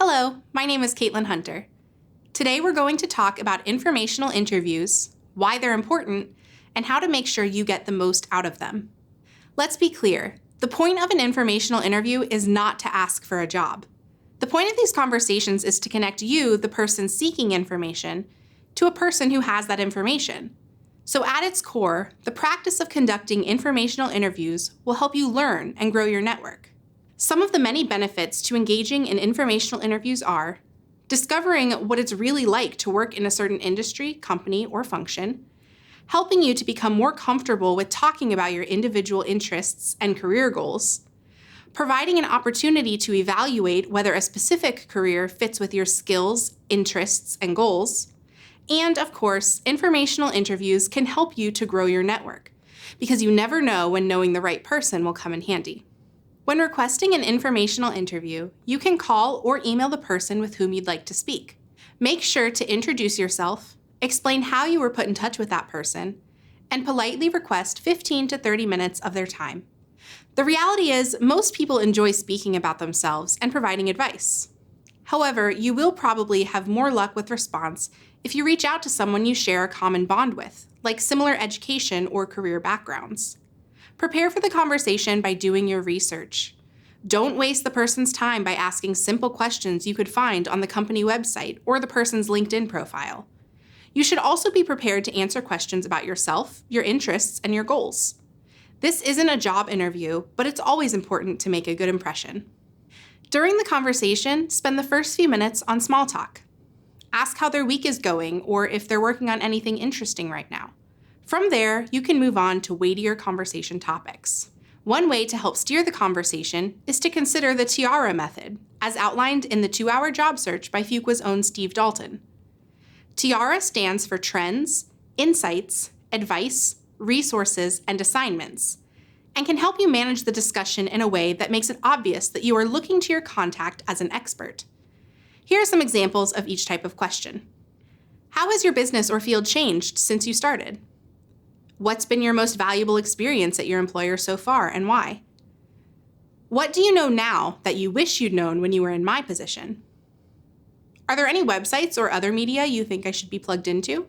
Hello, my name is Caitlin Hunter. Today we're going to talk about informational interviews, why they're important, and how to make sure you get the most out of them. Let's be clear, the point of an informational interview is not to ask for a job. The point of these conversations is to connect you, the person seeking information, to a person who has that information. So at its core, the practice of conducting informational interviews will help you learn and grow your network. Some of the many benefits to engaging in informational interviews are discovering what it's really like to work in a certain industry, company, or function, helping you to become more comfortable with talking about your individual interests and career goals, providing an opportunity to evaluate whether a specific career fits with your skills, interests, and goals, and of course, informational interviews can help you to grow your network, because you never know when knowing the right person will come in handy. When requesting an informational interview, you can call or email the person with whom you'd like to speak. Make sure to introduce yourself, explain how you were put in touch with that person, and politely request 15 to 30 minutes of their time. The reality is, most people enjoy speaking about themselves and providing advice. However, you will probably have more luck with response if you reach out to someone you share a common bond with, like similar education or career backgrounds. Prepare for the conversation by doing your research. Don't waste the person's time by asking simple questions you could find on the company website or the person's LinkedIn profile. You should also be prepared to answer questions about yourself, your interests, and your goals. This isn't a job interview, but it's always important to make a good impression. During the conversation, spend the first few minutes on small talk. Ask how their week is going or if they're working on anything interesting right now. From there, you can move on to weightier conversation topics. One way to help steer the conversation is to consider the tiara method, as outlined in the 2-Hour Job Search by Fuqua's own Steve Dalton. Tiara stands for trends, insights, advice, resources, and assignments, and can help you manage the discussion in a way that makes it obvious that you are looking to your contact as an expert. Here are some examples of each type of question. How has your business or field changed since you started? What's been your most valuable experience at your employer so far, and why? What do you know now that you wish you'd known when you were in my position? Are there any websites or other media you think I should be plugged into?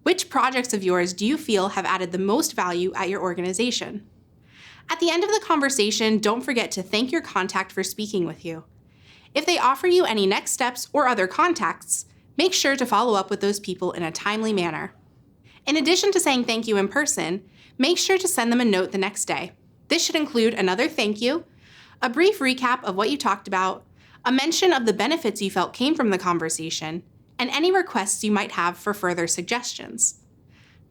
Which projects of yours do you feel have added the most value at your organization? At the end of the conversation, don't forget to thank your contact for speaking with you. If they offer you any next steps or other contacts, make sure to follow up with those people in a timely manner. In addition to saying thank you in person, make sure to send them a note the next day. This should include another thank you, a brief recap of what you talked about, a mention of the benefits you felt came from the conversation, and any requests you might have for further suggestions.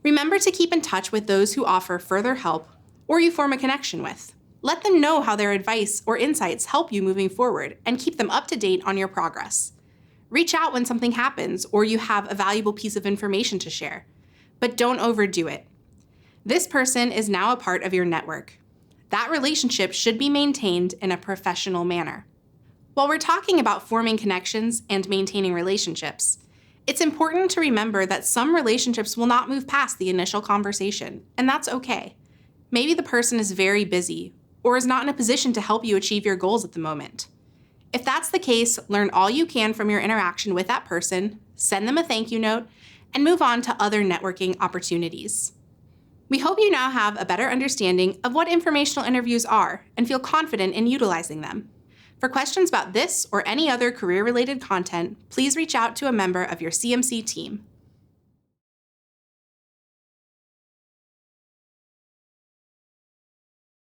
Remember to keep in touch with those who offer further help or you form a connection with. Let them know how their advice or insights help you moving forward and keep them up to date on your progress. Reach out when something happens or you have a valuable piece of information to share. But don't overdo it. This person is now a part of your network. That relationship should be maintained in a professional manner. While we're talking about forming connections and maintaining relationships, it's important to remember that some relationships will not move past the initial conversation, and that's okay. Maybe the person is very busy or is not in a position to help you achieve your goals at the moment. If that's the case, learn all you can from your interaction with that person, send them a thank you note, and move on to other networking opportunities. We hope you now have a better understanding of what informational interviews are and feel confident in utilizing them. For questions about this or any other career-related content, please reach out to a member of your CMC team.